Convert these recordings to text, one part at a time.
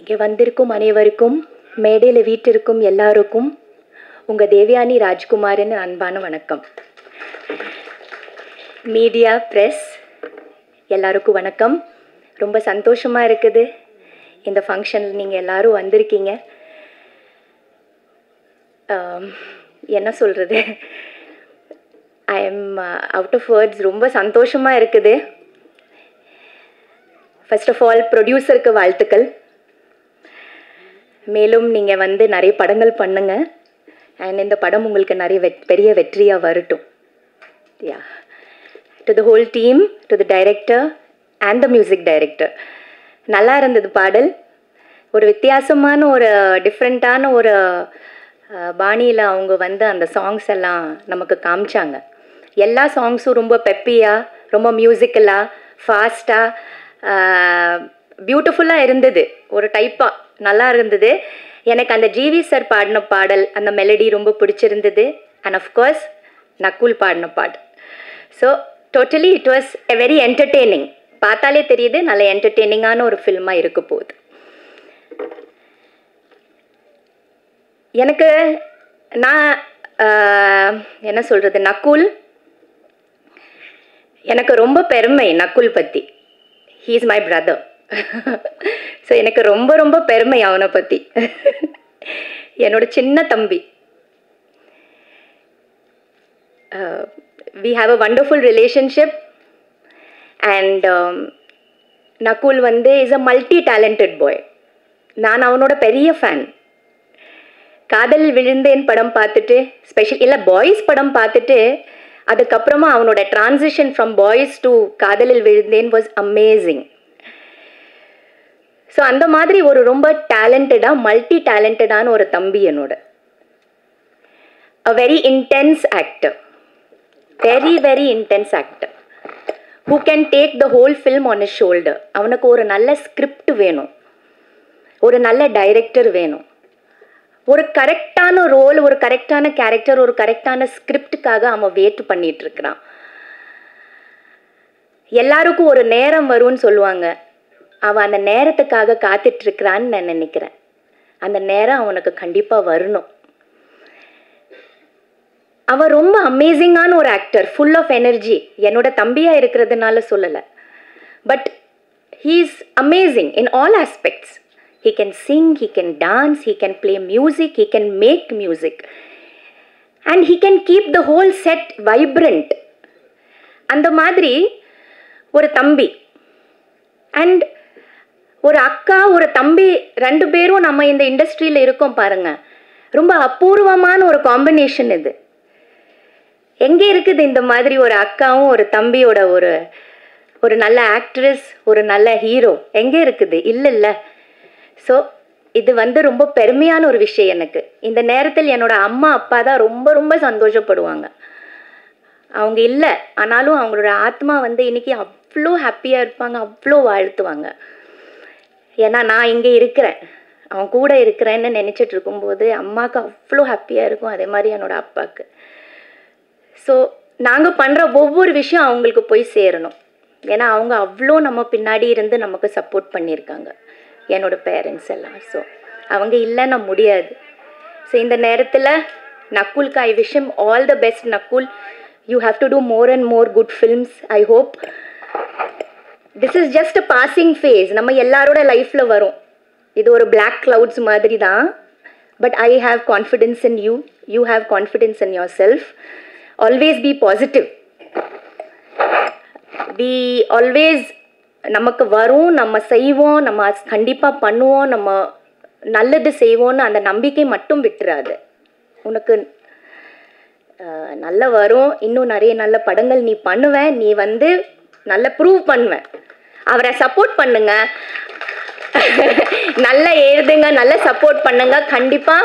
இங்கே வந்திருக்கும் அனைவருக்கும் மேடையில் வீட்டிற்கும் எல்லாருக்கும் உங்கள் தேவயானி ராஜ்குமாரின் அன்பான வணக்கம். மீடியா ப்ரெஸ் எல்லாருக்கும் வணக்கம். ரொம்ப சந்தோஷமாக இருக்குது இந்த ஃபங்க்ஷனில் நீங்கள் எல்லோரும் வந்திருக்கீங்க. என்ன சொல்கிறது, I am out of words. ரொம்ப சந்தோஷமாக இருக்குது. ஃபர்ஸ்ட் ஆஃப் ஆல் ப்ரொடியூசருக்கு வாழ்த்துக்கள். மேலும் நீங்கள் வந்து நிறைய படங்கள் பண்ணுங்க அண்ட் இந்த படம் உங்களுக்கு நிறைய பெரிய வெற்றியாக வரட்டும். Yeah, to the whole team, to the director and the music director. நல்லா இருந்தது பாடல். ஒரு வித்தியாசமான ஒரு டிஃப்ரெண்ட்டான ஒரு பாணியில் அவங்க வந்து அந்த சாங்ஸ் எல்லாம் நமக்கு காமிச்சாங்க. எல்லா சாங்ஸும் ரொம்ப பெப்பியாக, ரொம்ப மியூசிக்கலாக, ஃபாஸ்ட்டாக, பியூட்டிஃபுல்லாக இருந்தது. ஒரு டைப்பாக நல்லா இருந்தது. எனக்கு அந்த ஜிவி சார் பாடின பாடல், அந்த மெலடி ரொம்ப பிடிச்சிருந்தது. அண்ட் அஃப்கோர்ஸ் நக்குல் பாடின பாடல். So totally it was a very entertaining. பார்த்தாலே தெரியுது நல்ல என்டர்டெய்னிங்கான ஒரு ஃபில்மாக இருக்க போகுது. எனக்கு நான் என்ன சொல்கிறது, நக்குல் எனக்கு ரொம்ப பெருமை. நக்குல் பற்றி, he is my brother. So எனக்கு ரொம்ப ரொம்ப பெருமை அவனை பற்றி. என்னோட சின்ன தம்பி. we have a wonderful relationship and Nakul வந்து இஸ் அ மல்டி டேலண்டட் பாய். நான் அவனோட பெரிய ஃபேன். காதலில் விழுந்தேன் படம் பார்த்துட்டு, இல்லை பாய்ஸ் படம் பார்த்துட்டு, அதுக்கப்புறமா அவனோட டிரான்சிஷன் ஃப்ரம் பாய்ஸ் டு காதலில் விழுந்தேன் வாஸ் அமேசிங். ஸோ அந்த மாதிரி ஒரு ரொம்ப டேலண்டடாக, மல்டி டேலண்டடான ஒரு தம்பி என்னோட. A very intense actor, very very intense actor who can take the whole film on his shoulder. அவனுக்கு ஒரு நல்ல ஸ்கிரிப்ட் வேணும், ஒரு நல்ல டைரக்டர் வேணும், ஒரு கரெக்டான ரோல், ஒரு கரெக்டான கேரக்டர், ஒரு கரெக்டான ஸ்கிரிப்டுக்காக அவன் வெயிட் பண்ணிட்டு இருக்கிறான். எல்லாருக்கும் ஒரு நேரம் வரும்னு சொல்லுவாங்க. அவன் அந்த நேரத்துக்காக காத்துட்ருக்கிறான்னு நான் நினைக்கிறேன். அந்த நேரம் அவனுக்கு கண்டிப்பாக வரணும். அவன் ரொம்ப அமேசிங்கான ஒரு ஆக்டர், ஃபுல் ஆஃப் எனர்ஜி. என்னோட தம்பியாக இருக்கிறதுனால சொல்லலை, but he is amazing in all aspects. He can sing, he can dance, he can play music, he can make music. And he can keep the whole set vibrant. அந்த மாதிரி ஒரு தம்பி and ஒரு அக்கா, ஒரு தம்பி, ரெண்டு பேரும் நம்ம இந்த இண்டஸ்ட்ரியில் இருக்கோம் பாருங்க. ரொம்ப அபூர்வமான ஒரு காம்பினேஷன் இது. எங்கே இருக்குது இந்த மாதிரி ஒரு அக்காவும் ஒரு தம்பியோட ஒரு நல்ல ஆக்ட்ரஸ், ஒரு நல்ல ஹீரோ எங்கே இருக்குது? இல்லை. ஸோ இது வந்து ரொம்ப பெருமையான ஒரு விஷயம் எனக்கு. இந்த நேரத்தில் என்னோட அம்மா அப்பா தான் ரொம்ப ரொம்ப சந்தோஷப்படுவாங்க. அவங்க இல்லை ஆனாலும் அவங்களோட ஆத்மா வந்து இன்னைக்கு அவ்வளோ ஹாப்பியாக இருப்பாங்க, அவ்வளோ வாழ்த்துவாங்க. ஏன்னா நான் இங்கே இருக்கிறேன், அவன் கூட இருக்கிறேன்னு நினச்சிட்டு இருக்கும்போது அம்மாவுக்கு அவ்வளோ ஹாப்பியாக இருக்கும். அதே மாதிரி என்னோட அப்பாவுக்கு. ஸோ நாங்கள் பண்ணுற ஒவ்வொரு விஷயம் அவங்களுக்கு போய் சேரணும். ஏன்னா அவங்க அவ்வளோ நம்ம பின்னாடி இருந்து நமக்கு சப்போர்ட் பண்ணியிருக்காங்க, என்னோட பேரண்ட்ஸ் எல்லாம். ஸோ அவங்க இல்லைன்னா முடியாது. ஸோ இந்த நேரத்தில் நக்குல்க்கு I wish him all the best. Nakul, you have to do more and more good films. I hope this is just a passing phase. நம்ம எல்லாரோட லைஃப்பில் வரும். இது ஒரு பிளாக் கிளவுட்ஸ் மாதிரி தான். But I have confidence in you, you have confidence in yourself. Always be positive. We always, நமக்கு வரும், நம்ம செய்வோம், நம்ம கண்டிப்பாக பண்ணுவோம், நம்ம நல்லது செய்வோன்னு அந்த நம்பிக்கை மட்டும் விட்டுறாது. உனக்கு நல்ல வரும், இன்னும் நிறைய நல்ல படங்கள் நீ பண்ணுவேன், நீ வந்து நல்ல ப்ரூவ் பண்ணுவேன். அவரை சப்போர்ட் பண்ணுங்க, நல்லா எழுதுங்க, நல்ல சப்போர்ட் பண்ணுங்க. கண்டிப்பாக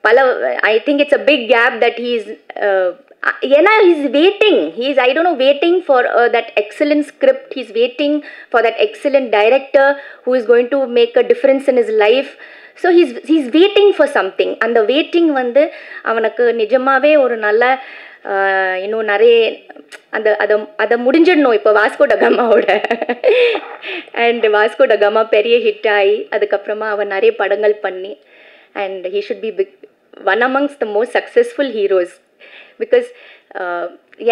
பல, I think it's a big gap that he is, ஏன்னா he's waiting, he's I don't know waiting for that excellent script, he's waiting for that excellent director who is going to make a difference in his life. So he's waiting for something. அந்த waiting வந்து அவனுக்கு நிஜமாவே ஒரு நல்ல இன்னும் நிறைய அந்த அதை அதை முடிஞ்சிடணும் இப்போ வாஸ்கோ டகாமாவோட. அண்ட் வாஸ்கோ டகாமா பெரிய ஹிட் ஆகி அதுக்கப்புறமா அவன் நிறைய படங்கள் பண்ணி and he should be one amongst the most successful heroes. Because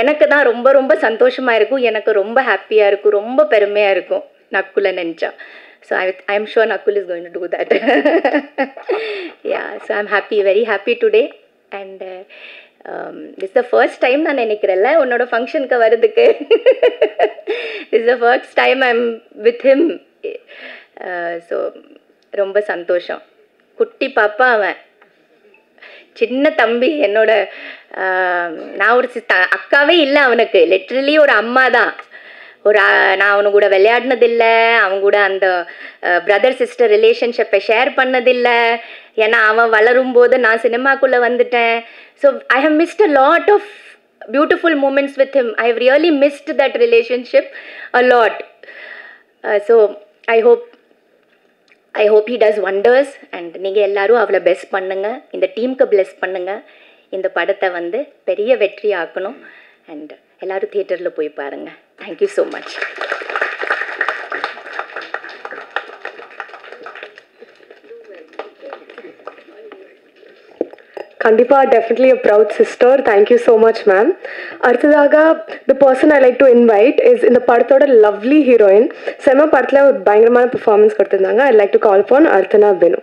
எனக்கு தான் ரொம்ப ரொம்ப சந்தோஷமாக இருக்கும், எனக்கு ரொம்ப ஹாப்பியாக இருக்கும், ரொம்ப பெருமையாக இருக்கும் நக்குலை நினச்சா. So I am sure Nakul is going to do that. Yeah, so I'm happy, very happy today. And this is the first time நான் நினைக்கிறேன்ல உன்னோட ஃபங்க்ஷனுக்கு வரதுக்கு. This is the first time I'm with him. So ரொம்ப சந்தோஷம். குட்டி பாப்பா அவன், சின்ன தம்பி என்னோட. நான் ஒரு அக்காவே இல்லை அவனுக்கு, லிட்ரலி ஒரு அம்மா தான். நான் அவனு கூட விளையாடினதில்லை, அவன் கூட அந்த பிரதர் சிஸ்டர் ரிலேஷன்ஷிப்பை ஷேர் பண்ணதில்லை. ஏன்னா அவன் வளரும்போது நான் சினிமாக்குள்ளே வந்துட்டேன். So I have missed a lot of beautiful moments with him. I have really missed that relationship a lot. So I hope he does wonders. And நீங்கள் எல்லோரும் அவளை பெஸ்ட் பண்ணுங்கள், இந்த டீமுக்கு பிளெஸ் பண்ணுங்கள், இந்த படத்தை வந்து பெரிய வெற்றி ஆக்கணும். அண்ட் எல்லோரும் தியேட்டரில் போய் பாருங்கள். Thank you so much. Kandipa, definitely a proud sister. Thank you so much, ma'am. Arthadaga, the person I like to invite is in the Padathoda lovely heroine. Sema Padatla with Bangamana performance. I'd like to call upon Arthana Benu.